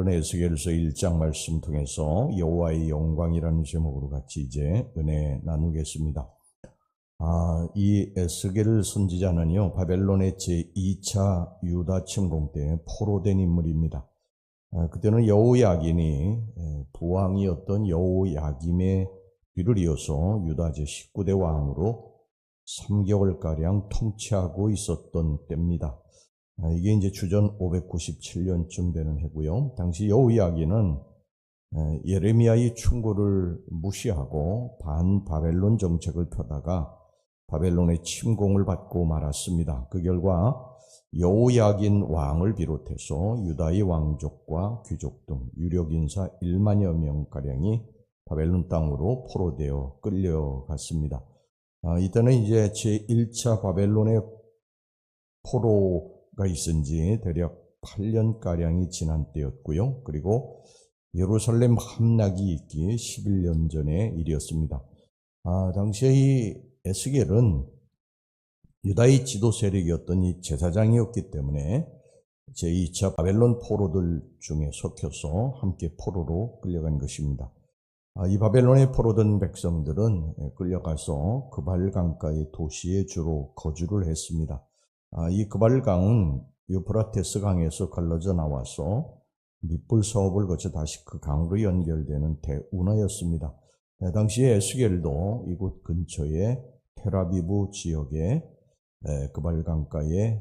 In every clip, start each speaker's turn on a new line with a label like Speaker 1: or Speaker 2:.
Speaker 1: 오늘은 에스겔서 1장 말씀 통해서 여호와의 영광이라는 제목으로 같이 이제 은혜 나누겠습니다. 이 에스겔 선지자는요, 바벨론의 제2차 유다 침공 때 포로된 인물입니다. 그때는 여호야긴이 부왕이었던 여호야김의 뒤를 이어서 유다 제19대 왕으로 3개월가량 통치하고 있었던 때입니다. 이게 이제 주전 597년쯤 되는 해고요. 당시 여호야긴은 예레미야의 충고를 무시하고 반바벨론 정책을 펴다가 바벨론의 침공을 받고 말았습니다. 그 결과 여호야긴 왕을 비롯해서 유다의 왕족과 귀족 등 유력 인사 1만여 명가량이 바벨론 땅으로 포로되어 끌려갔습니다. 이때는 이제 제1차 바벨론의 포로가 있은 지 대략 8년가량이 지난 때였고요. 그리고 예루살렘 함락이 있기 11년 전의 일이었습니다. 당시에 이 에스겔은 유다의 지도 세력이었던 이 제사장이었기 때문에 제2차 바벨론 포로들 중에 속혀서 함께 포로로 끌려간 것입니다. 이 바벨론에 포로된 백성들은 끌려가서 그발 강가의 도시에 주로 거주를 했습니다. 이 그발강은 유프라테스 강에서 갈라져 나와서 밑불 사업을 거쳐 다시 그 강으로 연결되는 대운하였습니다. 당시에 에스겔도 이곳 근처에 텔아비브 지역에 그발강가에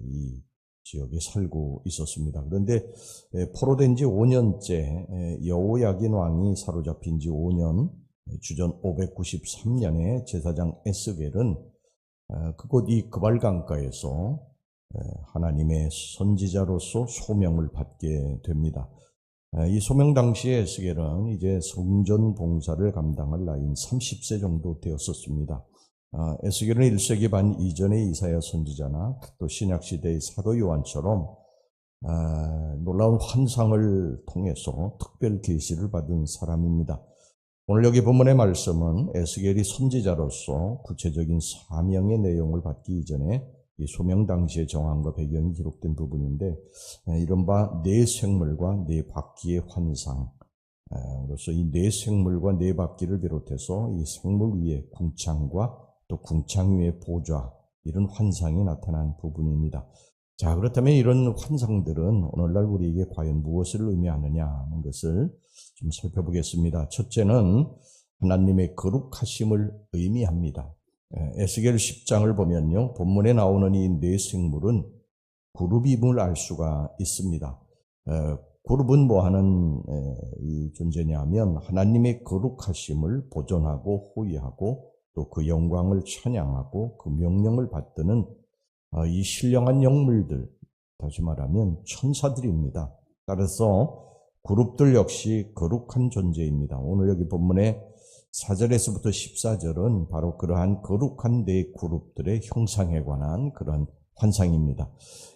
Speaker 1: 이 지역에 살고 있었습니다. 그런데 포로된 지 5년째 여호야긴 왕이 사로잡힌 지 5년 주전 593년에 제사장 에스겔은 그곳 이 그발강가에서 하나님의 선지자로서 소명을 받게 됩니다. 이 소명 당시에 에스겔은 이제 성전 봉사를 감당할 나이인 30세 정도 되었었습니다. 에스겔은 1세기 반 이전의 이사야 선지자나 또 신약시대의 사도 요한처럼 놀라운 환상을 통해서 특별 계시를 받은 사람입니다. 오늘 여기 본문의 말씀은 에스겔이 선지자로서 구체적인 사명의 내용을 받기 이전에 이 소명 당시의 정황과 배경이 기록된 부분인데, 이른바 네 생물과 네 바퀴의 환상, 그래서 이 네 생물과 네 바퀴를 비롯해서 이 생물 위에 궁창과 또 궁창 위에 보좌, 이런 환상이 나타난 부분입니다. 자, 그렇다면 이런 환상들은 오늘날 우리에게 과연 무엇을 의미하느냐 하는 것을 좀 살펴보겠습니다. 첫째는 하나님의 거룩하심을 의미합니다. 에스겔 10장을 보면요, 본문에 나오는 이 네 생물은 그룹임을 알 수가 있습니다. 그룹은 뭐하는 이 존재냐면 하나님의 거룩하심을 보존하고 호위하고 또 그 영광을 찬양하고 그 명령을 받드는 이 신령한 영물들, 다시 말하면 천사들입니다. 따라서 그룹들 역시 거룩한 존재입니다. 오늘 여기 본문의 4절에서부터 14절은 바로 그러한 거룩한 네 그룹들의 형상에 관한 그런 환상입니다.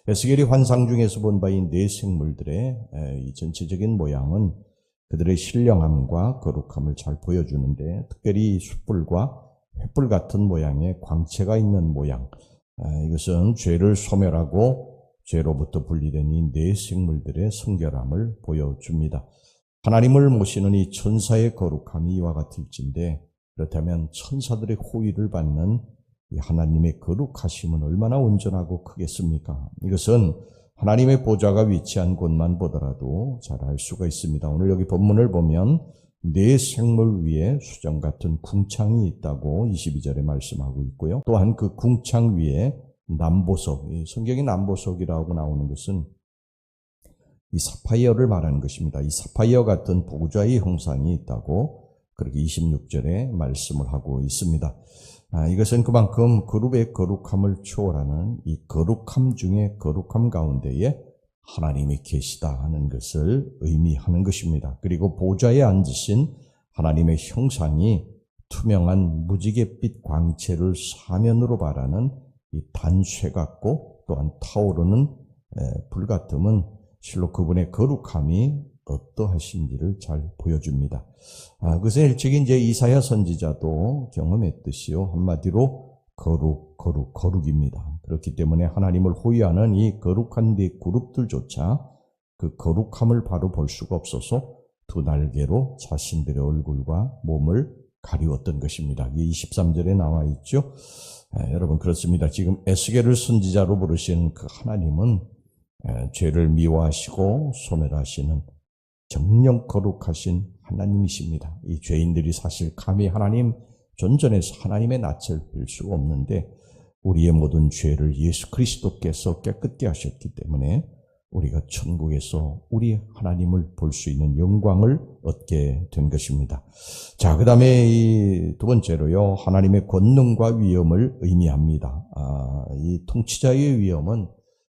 Speaker 1: 에스겔이 환상 중에서 본 바 이 네 생물들의 이 전체적인 모양은 그들의 신령함과 거룩함을 잘 보여주는데, 특별히 숯불과 횃불 같은 모양의 광채가 있는 모양, 이것은 죄를 소멸하고 죄로부터 분리된 이 네 생물들의 성결함을 보여줍니다. 하나님을 모시는 이 천사의 거룩함이 이와 같을진데, 그렇다면 천사들의 호의를 받는 이 하나님의 거룩하심은 얼마나 온전하고 크겠습니까? 이것은 하나님의 보좌가 위치한 곳만 보더라도 잘 알 수가 있습니다. 오늘 여기 본문을 보면 네 생물 위에 수정 같은 궁창이 있다고 22절에 말씀하고 있고요. 또한 그 궁창 위에 남보석, 성경의 남보석이라고 나오는 것은 이 사파이어를 말하는 것입니다. 이 사파이어 같은 보좌의 형상이 있다고 그렇게 26절에 말씀을 하고 있습니다. 이것은 그만큼 그룹의 거룩함을 초월하는 이 거룩함 중에 거룩함 가운데에 하나님이 계시다 하는 것을 의미하는 것입니다. 그리고 보좌에 앉으신 하나님의 형상이 투명한 무지갯빛 광채를 사면으로 바라는 이 단쇠 같고 또한 타오르는 불 같음은 실로 그분의 거룩함이 어떠하신지를 잘 보여줍니다. 그것은 일찍이 이제 이사야 선지자도 경험했듯이요, 한마디로 거룩입니다. 그렇기 때문에 하나님을 호위하는 이 거룩한 네 그룹들조차 그 거룩함을 바로 볼 수가 없어서 두 날개로 자신들의 얼굴과 몸을 가리웠던 것입니다. 이게 23절에 나와 있죠. 여러분 그렇습니다. 지금 에스겔을 선지자로 부르신 그 하나님은 죄를 미워하시고 소멸하시는 정령 거룩하신 하나님이십니다. 이 죄인들이 사실 감히 하나님 존전에서 하나님의 낯을 볼 수가 없는데 우리의 모든 죄를 예수 그리스도께서 깨끗게 하셨기 때문에 우리가 천국에서 우리 하나님을 볼 수 있는 영광을 얻게 된 것입니다. 자, 그 다음에 이 두 번째로요, 하나님의 권능과 위엄을 의미합니다. 이 통치자의 위엄은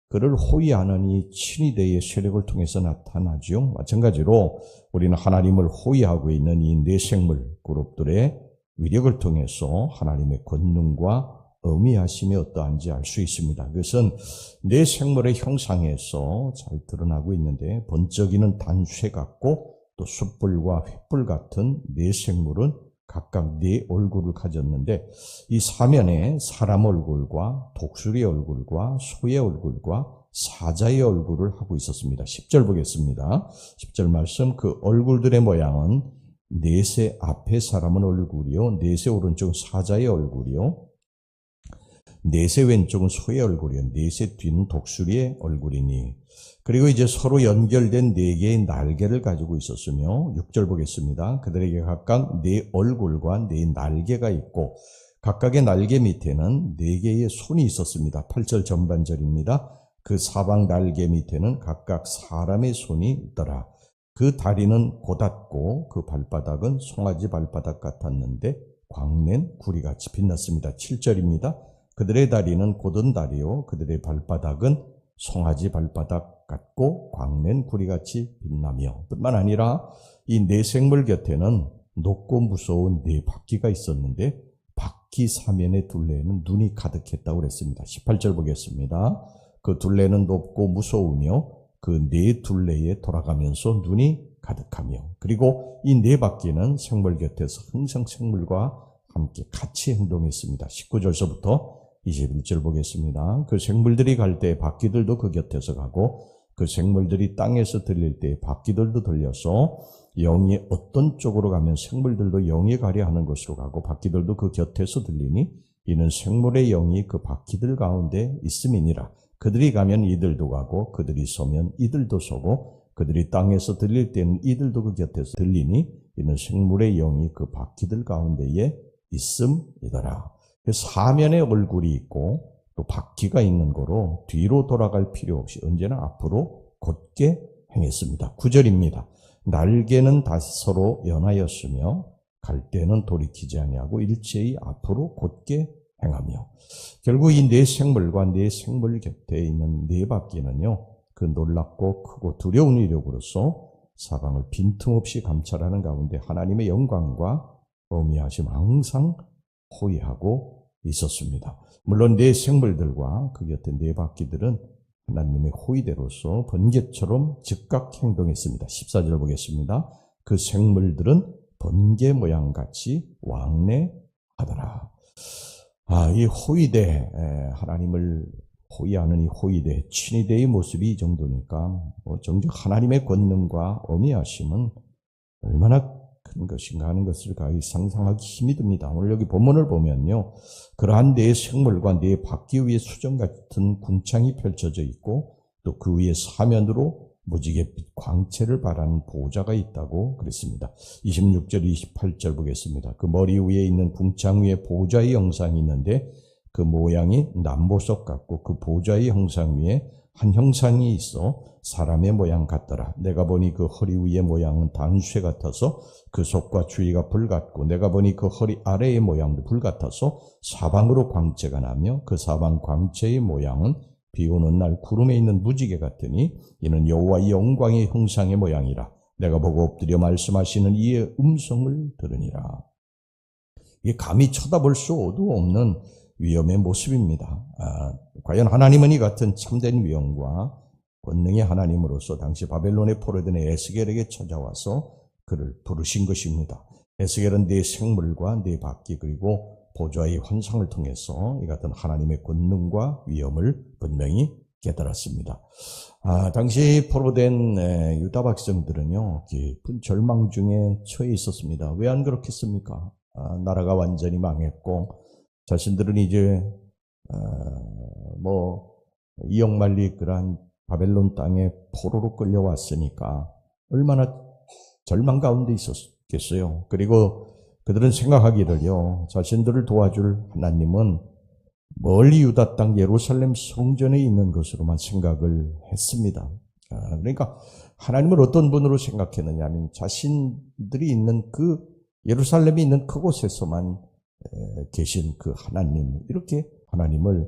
Speaker 1: 그를 호위하는 이 친위대의 세력을 통해서 나타나죠. 마찬가지로 우리는 하나님을 호위하고 있는 이 내생물 그룹들의 위력을 통해서 하나님의 권능과 의미하심이 어떠한지 알 수 있습니다. 그것은 내 생물의 형상에서 잘 드러나고 있는데 번쩍이는 단쇠 같고 또 숯불과 횃불 같은 내 생물은 각각 네 얼굴을 가졌는데 이 사면에 사람 얼굴과 독수리 얼굴과 소의 얼굴과 사자의 얼굴을 하고 있었습니다. 10절 보겠습니다. 10절 말씀 그 얼굴들의 모양은 넷의 앞에 사람은 얼굴이요 넷의 오른쪽은 사자의 얼굴이요 넷의 왼쪽은 소의 얼굴이요 넷의 뒤는 독수리의 얼굴이니 그리고 이제 서로 연결된 네 개의 날개를 가지고 있었으며 6절 보겠습니다. 그들에게 각각 네 얼굴과 네 날개가 있고 각각의 날개 밑에는 네 개의 손이 있었습니다. 8절 전반절입니다. 그 사방 날개 밑에는 각각 사람의 손이 있더라. 그 다리는 고닫고 그 발바닥은 송아지 발바닥 같았는데 광낸 구리같이 빛났습니다. 7절입니다. 그들의 다리는 곧은 다리요 그들의 발바닥은 송아지 발바닥 같고 광낸 구리같이 빛나며 뿐만 아니라 이 네 생물 곁에는 높고 무서운 네 바퀴가 있었는데 바퀴 사면의 둘레에는 눈이 가득했다고 그랬습니다. 18절 보겠습니다. 그 둘레는 높고 무서우며 그 네 둘레에 돌아가면서 눈이 가득하며 그리고 이 네 바퀴는 생물 곁에서 항상 생물과 함께 같이 행동했습니다. 19절서부터 21절 보겠습니다. 그 생물들이 갈 때 바퀴들도 그 곁에서 가고 그 생물들이 땅에서 들릴 때 바퀴들도 들려서 영이 어떤 쪽으로 가면 생물들도 영이 가려 하는 곳으로 가고 바퀴들도 그 곁에서 들리니 이는 생물의 영이 그 바퀴들 가운데 있음이니라. 그들이 가면 이들도 가고 그들이 서면 이들도 서고 그들이 땅에서 들릴 때는 이들도 그 곁에서 들리니 이는 생물의 영이 그 바퀴들 가운데에 있음이더라. 사면의 얼굴이 있고 또 바퀴가 있는 거로 뒤로 돌아갈 필요 없이 언제나 앞으로 곧게 행했습니다. 9절입니다. 날개는 다시 서로 연하였으며 갈 때는 돌이키지 아니하고 일제히 앞으로 곧게 행하며 결국 이 네 생물과 네 생물 곁에 있는 네 바퀴는요 그 놀랍고 크고 두려운 위력으로서 사방을 빈틈없이 감찰하는 가운데 하나님의 영광과 어미하심 항상 호위하고 있었습니다. 물론 네 생물들과 그 곁에 네 바퀴들은 하나님의 호위대로서 번개처럼 즉각 행동했습니다. 14절 보겠습니다. 그 생물들은 번개 모양같이 왕래하더라. 이 호위대, 하나님을 호위하는 이 호위대, 친위대의 모습이 이 정도니까 정작 하나님의 권능과 어미하심은 얼마나 큰 것인가 하는 것을 가히 상상하기 힘이 듭니다. 오늘 여기 본문을 보면요. 그러한 네 생물과 네 바퀴 위에 수정 같은 궁창이 펼쳐져 있고 또 그 위에 사면으로 무지갯빛 광채를 발하는 보좌가 있다고 그랬습니다. 26절, 28절 보겠습니다. 그 머리 위에 있는 궁창 위에 보좌의 형상이 있는데 그 모양이 남보석 같고 그 보좌의 형상 위에 한 형상이 있어 사람의 모양 같더라. 내가 보니 그 허리 위의 모양은 단쇠 같아서 그 속과 주위가 불 같고 내가 보니 그 허리 아래의 모양도 불 같아서 사방으로 광채가 나며 그 사방 광채의 모양은 비 오는 날 구름에 있는 무지개 같으니 이는 여호와의 영광의 형상의 모양이라. 내가 보고 엎드려 말씀하시는 이의 음성을 들으니라. 이게 감히 쳐다볼 수도 없는 위엄의 모습입니다. 과연 하나님은 이 같은 참된 위엄과 권능의 하나님으로서 당시 바벨론에 포로된 에스겔에게 찾아와서 그를 부르신 것입니다. 에스겔은 네 생물과 네 바퀴 그리고 보좌의 환상을 통해서 이 같은 하나님의 권능과 위엄을 분명히 깨달았습니다. 당시 포로된 유다 백성들은요, 깊은 절망 중에 처해 있었습니다. 왜 안 그렇겠습니까? 나라가 완전히 망했고, 자신들은 이제, 이역만리 그러한 바벨론 땅에 포로로 끌려왔으니까, 얼마나 절망 가운데 있었겠어요. 그리고 그들은 생각하기를요, 자신들을 도와줄 하나님은 멀리 유다 땅 예루살렘 성전에 있는 것으로만 생각을 했습니다. 그러니까 하나님을 어떤 분으로 생각했느냐 하면 자신들이 있는 그 예루살렘이 있는 그곳에서만 계신 그 하나님, 이렇게 하나님을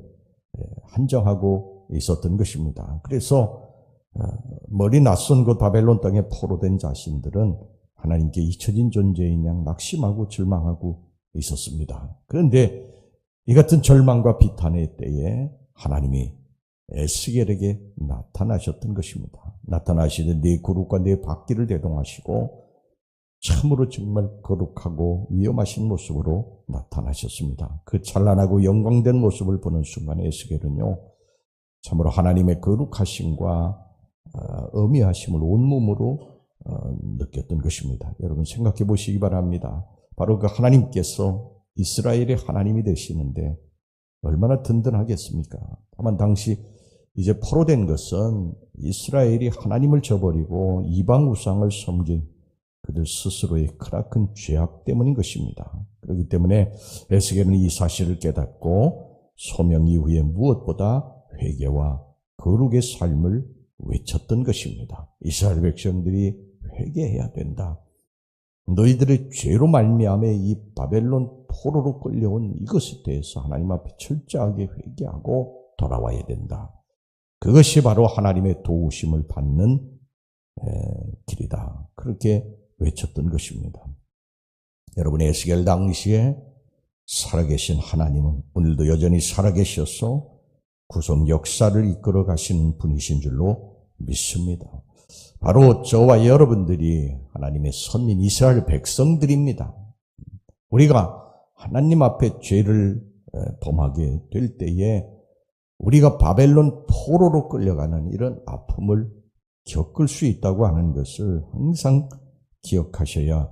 Speaker 1: 한정하고 있었던 것입니다. 그래서 멀리 낯선 그 바벨론 땅에 포로된 자신들은 하나님께 잊혀진 존재인 양 낙심하고 절망하고 있었습니다. 그런데 이 같은 절망과 비탄의 때에 하나님이 에스겔에게 나타나셨던 것입니다. 나타나시는 네 그룹과 네 바퀴를 대동하시고 참으로 정말 거룩하고 위험하신 모습으로 나타나셨습니다. 그 찬란하고 영광된 모습을 보는 순간 에스겔은요, 참으로 하나님의 거룩하심과 어미하심을 온몸으로 느꼈던 것입니다. 여러분 생각해 보시기 바랍니다. 바로 그 하나님께서 이스라엘의 하나님이 되시는데 얼마나 든든하겠습니까? 다만 당시 이제 포로된 것은 이스라엘이 하나님을 저버리고 이방 우상을 섬긴 그들 스스로의 크나큰 죄악 때문인 것입니다. 그렇기 때문에 에스겔은 이 사실을 깨닫고 소명 이후에 무엇보다 회개와 거룩의 삶을 외쳤던 것입니다. 이스라엘 백성들이 회개해야 된다. 너희들의 죄로 말미암아 이 바벨론 포로로 끌려온 이것에 대해서 하나님 앞에 철저하게 회개하고 돌아와야 된다. 그것이 바로 하나님의 도우심을 받는 길이다. 그렇게 외쳤던 것입니다. 여러분, 에스겔 당시에 살아계신 하나님은 오늘도 여전히 살아계셔서 구속 역사를 이끌어 가시는 분이신 줄로 믿습니다. 바로 저와 여러분들이 하나님의 선민 이스라엘 백성들입니다. 우리가 하나님 앞에 죄를 범하게 될 때에 우리가 바벨론 포로로 끌려가는 이런 아픔을 겪을 수 있다고 하는 것을 항상 기억하셔야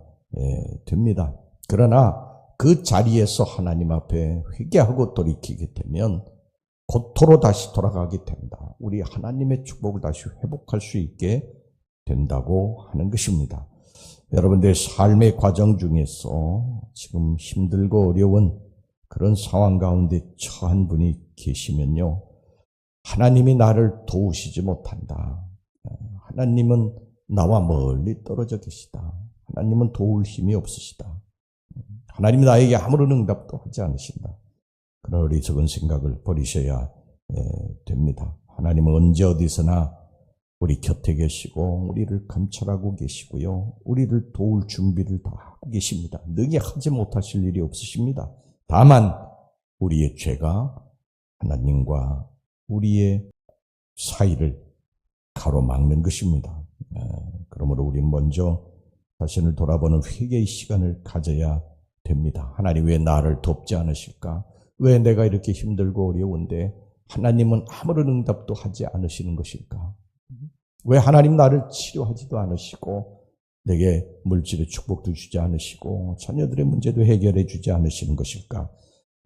Speaker 1: 됩니다. 그러나 그 자리에서 하나님 앞에 회개하고 돌이키게 되면 고토로 다시 돌아가게 된다. 우리 하나님의 축복을 다시 회복할 수 있게 된다고 하는 것입니다. 여러분들의 삶의 과정 중에서 지금 힘들고 어려운 그런 상황 가운데 처한 분이 계시면요, 하나님이 나를 도우시지 못한다. 하나님은 나와 멀리 떨어져 계시다. 하나님은 도울 힘이 없으시다. 하나님이 나에게 아무런 응답도 하지 않으신다. 그런 어리석은 생각을 버리셔야 됩니다. 하나님은 언제 어디서나 우리 곁에 계시고 우리를 감찰하고 계시고요, 우리를 도울 준비를 다 하고 계십니다. 능히 하지 못하실 일이 없으십니다. 다만 우리의 죄가 하나님과 우리의 사이를 가로막는 것입니다. 그러므로 우리는 먼저 자신을 돌아보는 회개의 시간을 가져야 됩니다. 하나님, 왜 나를 돕지 않으실까? 왜 내가 이렇게 힘들고 어려운데 하나님은 아무런 응답도 하지 않으시는 것일까? 왜 하나님 나를 치료하지도 않으시고 내게 물질의 축복도 주지 않으시고 자녀들의 문제도 해결해 주지 않으시는 것일까?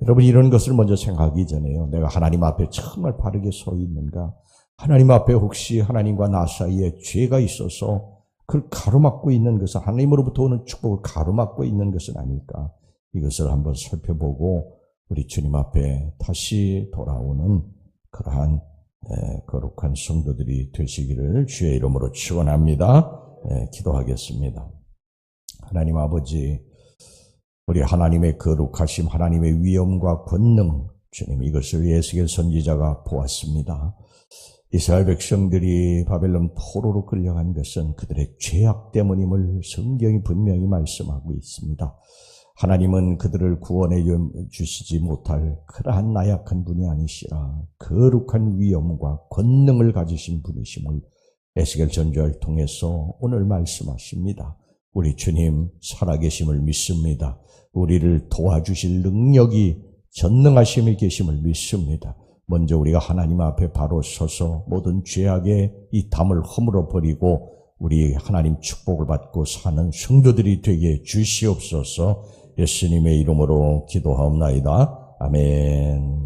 Speaker 1: 여러분, 이런 것을 먼저 생각하기 전에요, 내가 하나님 앞에 정말 바르게 서 있는가? 하나님 앞에 혹시 하나님과 나 사이에 죄가 있어서 그걸 가로막고 있는 것은, 하나님으로부터 오는 축복을 가로막고 있는 것은 아닐까? 이것을 한번 살펴보고 우리 주님 앞에 다시 돌아오는 그러한 거룩한 성도들이 되시기를 주의 이름으로 축원합니다. 기도하겠습니다. 하나님 아버지, 우리 하나님의 거룩하심, 하나님의 위엄과 권능, 주님, 이것을 에스겔 선지자가 보았습니다. 이스라엘 백성들이 바벨론 포로로 끌려간 것은 그들의 죄악 때문임을 성경이 분명히 말씀하고 있습니다. 하나님은 그들을 구원해 주시지 못할 그러한 나약한 분이 아니시라 거룩한 위엄과 권능을 가지신 분이심을 에스겔 전주를 통해서 오늘 말씀하십니다. 우리 주님 살아계심을 믿습니다. 우리를 도와주실 능력이 전능하심이 계심을 믿습니다. 먼저 우리가 하나님 앞에 바로 서서 모든 죄악의 이 담을 허물어 버리고 우리 하나님 축복을 받고 사는 성도들이 되게 주시옵소서. 예수님의 이름으로 기도하옵나이다. 아멘.